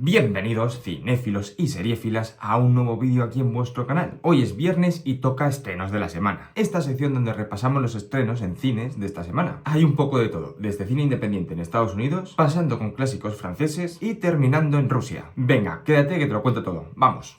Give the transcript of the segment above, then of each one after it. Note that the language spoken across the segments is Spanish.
Bienvenidos cinéfilos y seriéfilas a un nuevo vídeo aquí en vuestro canal. Hoy es viernes y toca estrenos de la semana. Esta sección donde repasamos los estrenos en cines de esta semana. Hay un poco de todo, desde cine independiente en Estados Unidos, pasando con clásicos franceses y terminando en Rusia. Venga, quédate que te lo cuento todo. ¡Vamos!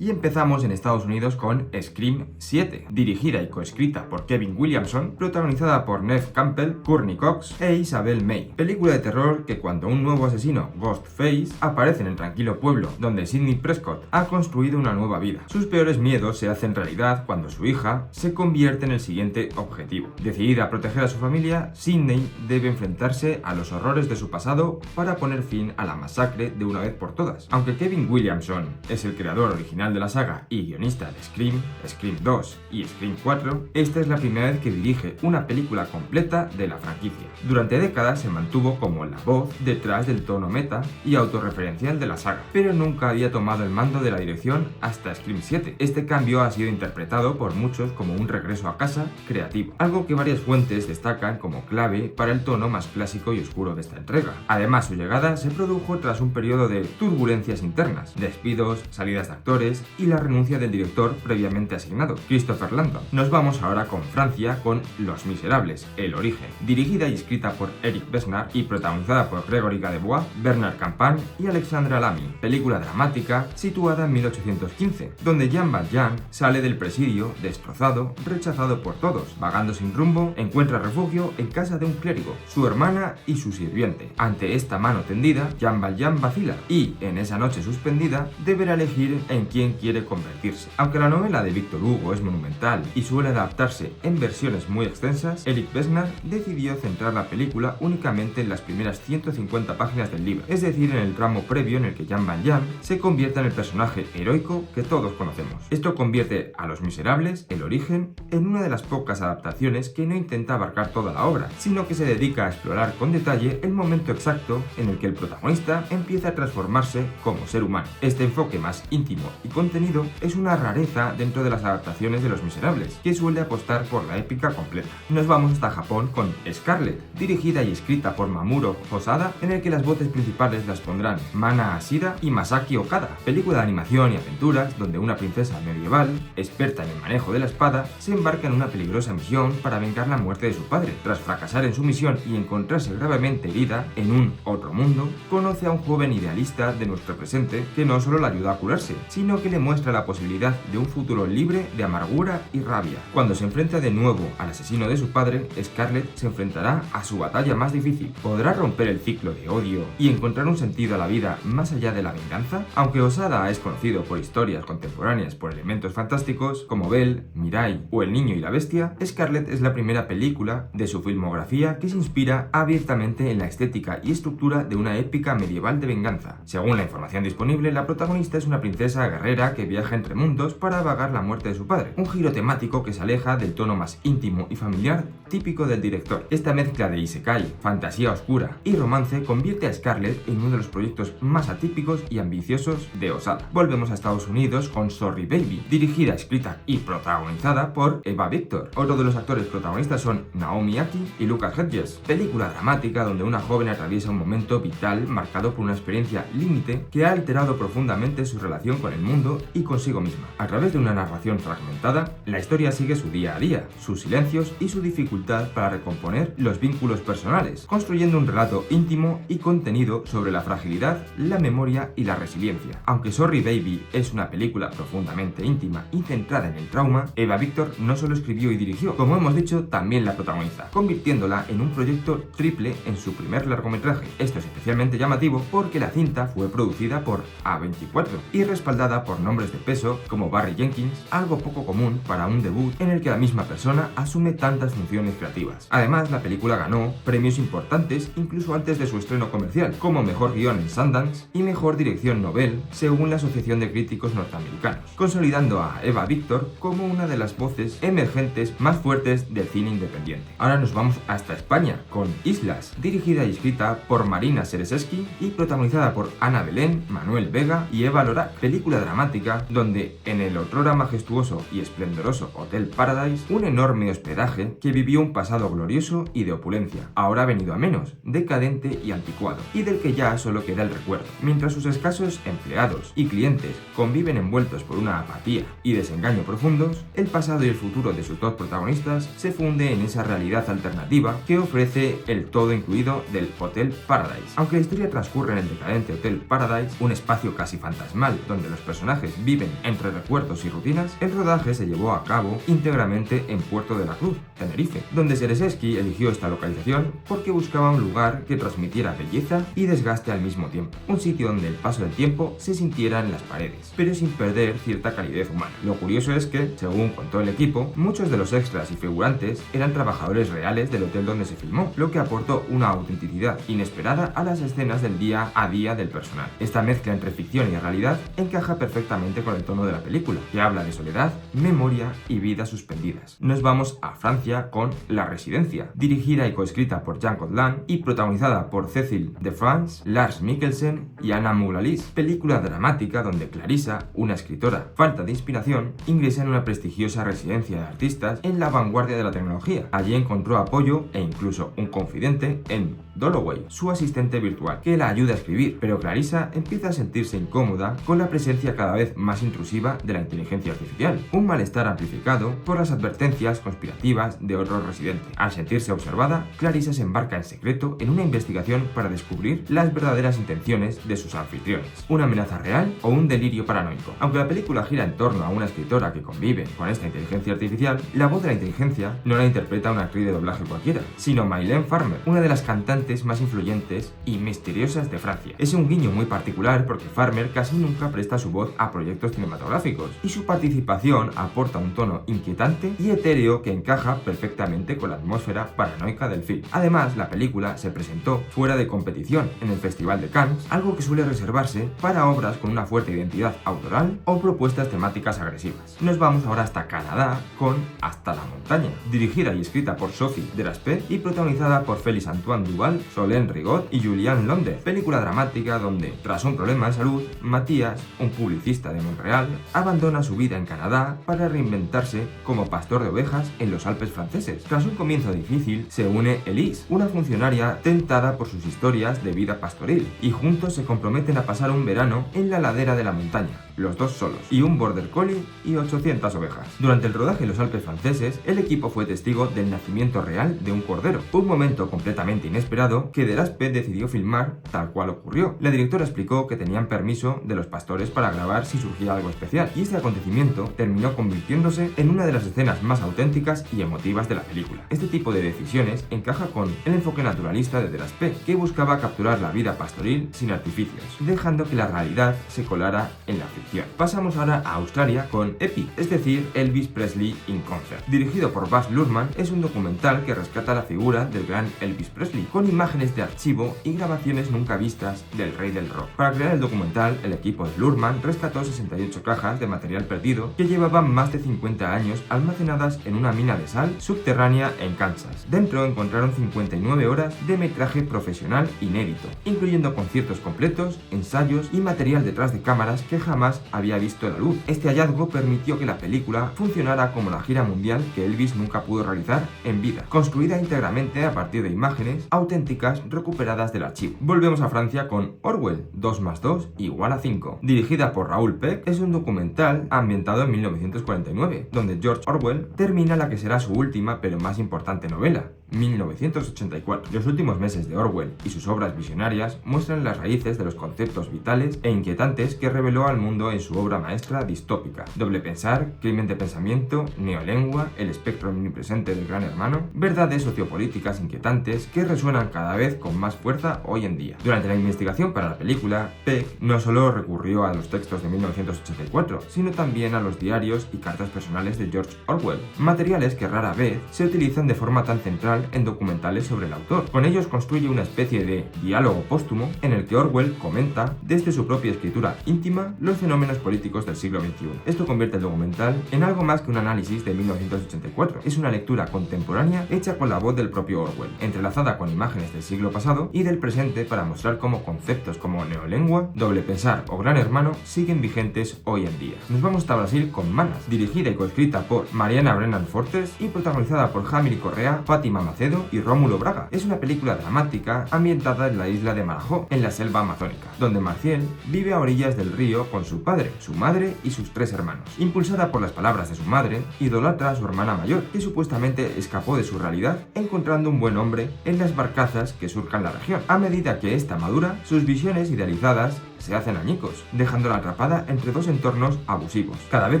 Y empezamos en Estados Unidos con Scream 7, dirigida y coescrita por Kevin Williamson, protagonizada por Neve Campbell, Courteney Cox e Isabel May. Película de terror que cuando un nuevo asesino, Ghostface, aparece en el tranquilo pueblo donde Sidney Prescott ha construido una nueva vida. Sus peores miedos se hacen realidad cuando su hija se convierte en el siguiente objetivo. Decidida a proteger a su familia, Sidney debe enfrentarse a los horrores de su pasado para poner fin a la masacre de una vez por todas. Aunque Kevin Williamson es el creador original de la saga y guionista de Scream 2 y Scream 4, esta es la primera vez que dirige una película completa de la franquicia. Durante décadas se mantuvo como la voz detrás del tono meta y autorreferencial de la saga, pero nunca había tomado el mando de la dirección hasta Scream 7. Este cambio ha sido interpretado por muchos como un regreso a casa creativo, algo que varias fuentes destacan como clave para el tono más clásico y oscuro de esta entrega. Además, su llegada se produjo tras un periodo de turbulencias internas, despidos, salidas de actores y la renuncia del director previamente asignado, Christopher Landon. Nos vamos ahora con Francia con Los Miserables, El Origen, dirigida y escrita por Eric Besnard y protagonizada por Gregory Gadebois, Bernard Campan y Alexandra Lamy. Película dramática situada en 1815, donde Jean Valjean sale del presidio destrozado, rechazado por todos, vagando sin rumbo, encuentra refugio en casa de un clérigo, su hermana y su sirviente. Ante esta mano tendida, Jean Valjean vacila y, en esa noche suspendida, deberá elegir en quién quiere convertirse. Aunque la novela de Victor Hugo es monumental y suele adaptarse en versiones muy extensas, Eric Besnard decidió centrar la película únicamente en las primeras 150 páginas del libro, es decir, en el tramo previo en el que Jean Valjean se convierte en el personaje heroico que todos conocemos. Esto convierte a Los Miserables, El Origen, en una de las pocas adaptaciones que no intenta abarcar toda la obra, sino que se dedica a explorar con detalle el momento exacto en el que el protagonista empieza a transformarse como ser humano. Este enfoque más íntimo y contenido es una rareza dentro de las adaptaciones de Los Miserables, que suele apostar por la épica completa. Nos vamos hasta Japón con Scarlet, dirigida y escrita por Mamoru Hosoda, en el que las voces principales las pondrán Mana Ashida y Masaki Okada. Película de animación y aventuras donde una princesa medieval, experta en el manejo de la espada, se embarca en una peligrosa misión para vengar la muerte de su padre. Tras fracasar en su misión y encontrarse gravemente herida en un otro mundo, conoce a un joven idealista de nuestro presente que no solo la ayuda a curarse, sino que le muestra la posibilidad de un futuro libre de amargura y rabia. Cuando se enfrenta de nuevo al asesino de su padre, Scarlet se enfrentará a su batalla más difícil. ¿Podrá romper el ciclo de odio y encontrar un sentido a la vida más allá de la venganza? Aunque Hosoda es conocido por historias contemporáneas por elementos fantásticos como Belle, Mirai o El Niño y la Bestia, Scarlet es la primera película de su filmografía que se inspira abiertamente en la estética y estructura de una épica medieval de venganza. Según la información disponible, la protagonista es una princesa guerrera que viaja entre mundos para vagar la muerte de su padre, un giro temático que se aleja del tono más íntimo y familiar típico del director. Esta mezcla de isekai, fantasía oscura y romance convierte a Scarlet en uno de los proyectos más atípicos y ambiciosos de Hosoda. Volvemos a Estados Unidos con Sorry Baby, dirigida, escrita y protagonizada por Eva Victor. Otro de los actores protagonistas son Naomi Aki y Lucas Hedges. Película dramática donde una joven atraviesa un momento vital marcado por una experiencia límite que ha alterado profundamente su relación con el mundo y consigo misma. A través de una narración fragmentada, la historia sigue su día a día, sus silencios y su dificultad para recomponer los vínculos personales, construyendo un relato íntimo y contenido sobre la fragilidad, la memoria y la resiliencia. Aunque Sorry Baby es una película profundamente íntima y centrada en el trauma, Eva Victor no solo escribió y dirigió, como hemos dicho, también la protagoniza, convirtiéndola en un proyecto triple en su primer largometraje. Esto es especialmente llamativo porque la cinta fue producida por A24 y respaldada por nombres de peso como Barry Jenkins, algo poco común para un debut en el que la misma persona asume tantas funciones creativas. Además, la película ganó premios importantes incluso antes de su estreno comercial, como Mejor Guión en Sundance y Mejor Dirección Nobel, según la Asociación de Críticos Norteamericanos, consolidando a Eva Victor como una de las voces emergentes más fuertes del cine independiente. Ahora nos vamos hasta España con Islas, dirigida y escrita por Marina Sereseski y protagonizada por Ana Belén, Manuel Vega y Eva Lorac. Película dramática dramática donde en el otrora majestuoso y esplendoroso Hotel Paradise, un enorme hospedaje que vivió un pasado glorioso y de opulencia, ahora venido a menos, decadente y anticuado, y del que ya solo queda el recuerdo. Mientras sus escasos empleados y clientes conviven envueltos por una apatía y desengaño profundos, el pasado y el futuro de sus dos protagonistas se funde en esa realidad alternativa que ofrece el todo incluido del Hotel Paradise. Aunque la historia transcurre en el decadente Hotel Paradise, un espacio casi fantasmal donde los personajes viven entre recuerdos y rutinas, el rodaje se llevó a cabo íntegramente en Puerto de la Cruz, Tenerife, donde Sereseski eligió esta localización porque buscaba un lugar que transmitiera belleza y desgaste al mismo tiempo, un sitio donde el paso del tiempo se sintiera en las paredes, pero sin perder cierta calidez humana. Lo curioso es que, según contó el equipo, muchos de los extras y figurantes eran trabajadores reales del hotel donde se filmó, lo que aportó una autenticidad inesperada a las escenas del día a día del personal. Esta mezcla entre ficción y realidad encaja perfectamente con el tono de la película, que habla de soledad, memoria y vidas suspendidas. Nos vamos a Francia con La Residencia, dirigida y coescrita por Jean Cotlan y protagonizada por Cécile de France, Lars Mikkelsen y Anna Moulalis, película dramática donde Clarissa, una escritora falta de inspiración, ingresa en una prestigiosa residencia de artistas en la vanguardia de la tecnología. Allí encontró apoyo e incluso un confidente en Dalloway, su asistente virtual, que la ayuda a escribir, pero Clarissa empieza a sentirse incómoda con la presencia cada vez más intrusiva de la inteligencia artificial, un malestar amplificado por las advertencias conspirativas de otros residentes. Al sentirse observada, Clarissa se embarca en secreto en una investigación para descubrir las verdaderas intenciones de sus anfitriones, una amenaza real o un delirio paranoico. Aunque la película gira en torno a una escritora que convive con esta inteligencia artificial, la voz de la inteligencia no la interpreta una actriz de doblaje cualquiera, sino Mylène Farmer, una de las cantantes más influyentes y misteriosas de Francia. Es un guiño muy particular porque Farmer casi nunca presta su voz a proyectos cinematográficos, y su participación aporta un tono inquietante y etéreo que encaja perfectamente con la atmósfera paranoica del film. Además, la película se presentó fuera de competición en el Festival de Cannes, algo que suele reservarse para obras con una fuerte identidad autoral o propuestas temáticas agresivas. Nos vamos ahora hasta Canadá con Hasta la montaña, dirigida y escrita por Sophie Delaspée y protagonizada por Félix Antoine Duval, Solène Rigaud y Julian Londe. Película dramática donde, tras un problema de salud, Matías, un publicista de Montreal, abandona su vida en Canadá para reinventarse como pastor de ovejas en los Alpes franceses. Tras un comienzo difícil, se une Elise, una funcionaria tentada por sus historias de vida pastoril, y juntos se comprometen a pasar un verano en la ladera de la montaña, los dos solos, y un border collie y 800 ovejas. Durante el rodaje en los Alpes franceses, el equipo fue testigo del nacimiento real de un cordero, un momento completamente inesperado que Delaspée decidió filmar tal cual ocurrió. La directora explicó que tenían permiso de los pastores para grabar si surgía algo especial, y este acontecimiento terminó convirtiéndose en una de las escenas más auténticas y emotivas de la película. Este tipo de decisiones encaja con el enfoque naturalista de Delaspée, que buscaba capturar la vida pastoril sin artificios, dejando que la realidad se colara en la ficción. Pasamos ahora a Australia con Epic, es decir, Elvis Presley in Concert. Dirigido por Baz Luhrmann, es un documental que rescata la figura del gran Elvis Presley, con imágenes de archivo y grabaciones nunca vistas del rey del rock. Para crear el documental, el equipo de Luhrmann rescató 68 cajas de material perdido que llevaban más de 50 años almacenadas en una mina de sal subterránea en Kansas. Dentro encontraron 59 horas de metraje profesional inédito, incluyendo conciertos completos, ensayos y material detrás de cámaras que jamás había visto la luz. Este hallazgo permitió que la película funcionara como la gira mundial que Elvis nunca pudo realizar en vida, construida íntegramente a partir de imágenes auténticas recuperadas del archivo. Volvemos a Francia con Orwell, 2 más 2 igual a 5. Dirigida por Raoul Peck, es un documental ambientado en 1949, donde George Orwell termina la que será su última pero más importante novela, 1984. Los últimos meses de Orwell y sus obras visionarias muestran las raíces de los conceptos vitales e inquietantes que reveló al mundo en su obra maestra distópica: Doble pensar, Crimen de pensamiento, Neolengua, El espectro omnipresente del gran hermano, verdades sociopolíticas inquietantes que resuenan cada vez con más fuerza hoy en día. Durante la investigación para la película, Peck no solo recurrió a los textos de 1984, sino también a los diarios y cartas personales de George Orwell, materiales que rara vez se utilizan de forma tan central personal en documentales sobre el autor. Con ellos construye una especie de diálogo póstumo en el que Orwell comenta desde su propia escritura íntima los fenómenos políticos del siglo XXI. Esto convierte el documental en algo más que un análisis de 1984. Es una lectura contemporánea hecha con la voz del propio Orwell, entrelazada con imágenes del siglo pasado y del presente para mostrar cómo conceptos como neolengua, doble pensar o gran hermano siguen vigentes hoy en día. Nos vamos hasta Brasil con Manas, dirigida y coescrita por Mariana Brennan Fortes y protagonizada por Jamil Correa, Fátima Macedo y Rómulo Braga. Es una película dramática ambientada en la isla de Marajó, en la selva amazónica, donde Maciel vive a orillas del río con su padre, su madre y sus 3 hermanos. Impulsada por las palabras de su madre, idolatra a su hermana mayor, que supuestamente escapó de su realidad encontrando un buen hombre en las barcazas que surcan la región. A medida que esta madura, sus visiones idealizadas se hacen añicos, dejándola atrapada entre 2 entornos abusivos. Cada vez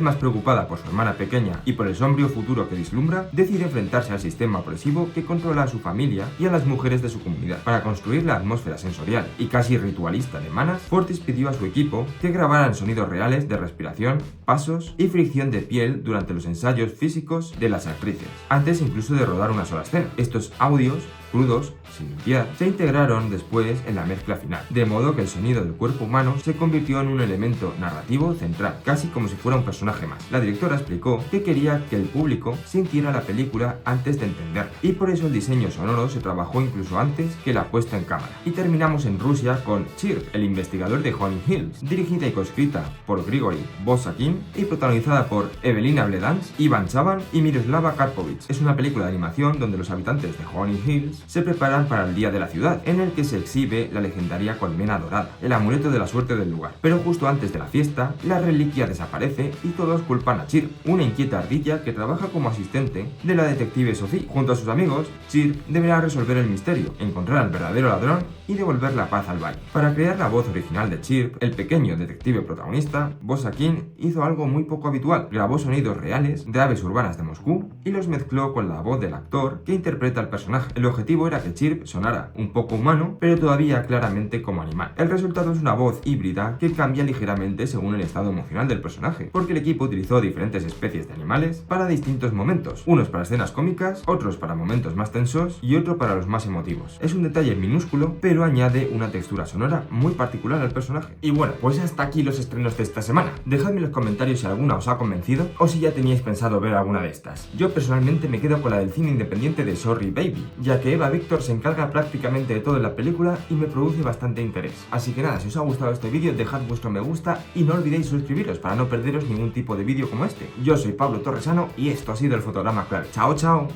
más preocupada por su hermana pequeña y por el sombrío futuro que vislumbra, decide enfrentarse al sistema opresivo que controla a su familia y a las mujeres de su comunidad. Para construir la atmósfera sensorial y casi ritualista de Manas, Fortis pidió a su equipo que grabaran sonidos reales de respiración, pasos y fricción de piel durante los ensayos físicos de las actrices, antes incluso de rodar una sola escena. Estos audios crudos, sin limpiar, se integraron después en la mezcla final, de modo que el sonido del cuerpo humano se convirtió en un elemento narrativo central, casi como si fuera un personaje más. La directora explicó que quería que el público sintiera la película antes de entenderla, y por eso el diseño sonoro se trabajó incluso antes que la puesta en cámara. Y terminamos en Rusia con Chirp, el investigador de Honey Hills, dirigida y coescrita por Grigory Bosakin y protagonizada por Evelina Bledans, Ivan Chaban y Miroslava Karpovich. Es una película de animación donde los habitantes de Honey Hills se preparan para el Día de la Ciudad, en el que se exhibe la legendaria colmena dorada, el amuleto de la suerte del lugar. Pero justo antes de la fiesta, la reliquia desaparece y todos culpan a Chirp, una inquieta ardilla que trabaja como asistente de la detective Sophie. Junto a sus amigos, Chirp deberá resolver el misterio, encontrar al verdadero ladrón y devolver la paz al valle. Para crear la voz original de Chirp, el pequeño detective protagonista, Bosakin, hizo algo muy poco habitual. Grabó sonidos reales de aves urbanas de Moscú y los mezcló con la voz del actor que interpreta al personaje. El objetivo era que Chirp sonara un poco humano, pero todavía claramente como animal. El resultado es una voz híbrida que cambia ligeramente según el estado emocional del personaje, porque el equipo utilizó diferentes especies de animales para distintos momentos, unos para escenas cómicas, otros para momentos más tensos y otro para los más emotivos. Es un detalle minúsculo, pero añade una textura sonora muy particular al personaje. Y bueno, pues hasta aquí los estrenos de esta semana. Dejadme en los comentarios si alguna os ha convencido o si ya teníais pensado ver alguna de estas. Yo personalmente me quedo con la del cine independiente de Sorry Baby, ya que Eva Victor se encarga prácticamente de todo en la película y me produce bastante interés. Así que nada, si os ha gustado este vídeo, dejad vuestro me gusta y no olvidéis suscribiros para no perderos ningún tipo de vídeo como este. Yo soy Pablo Torresano y esto ha sido el Fotograma Clave. ¡Chao, chao!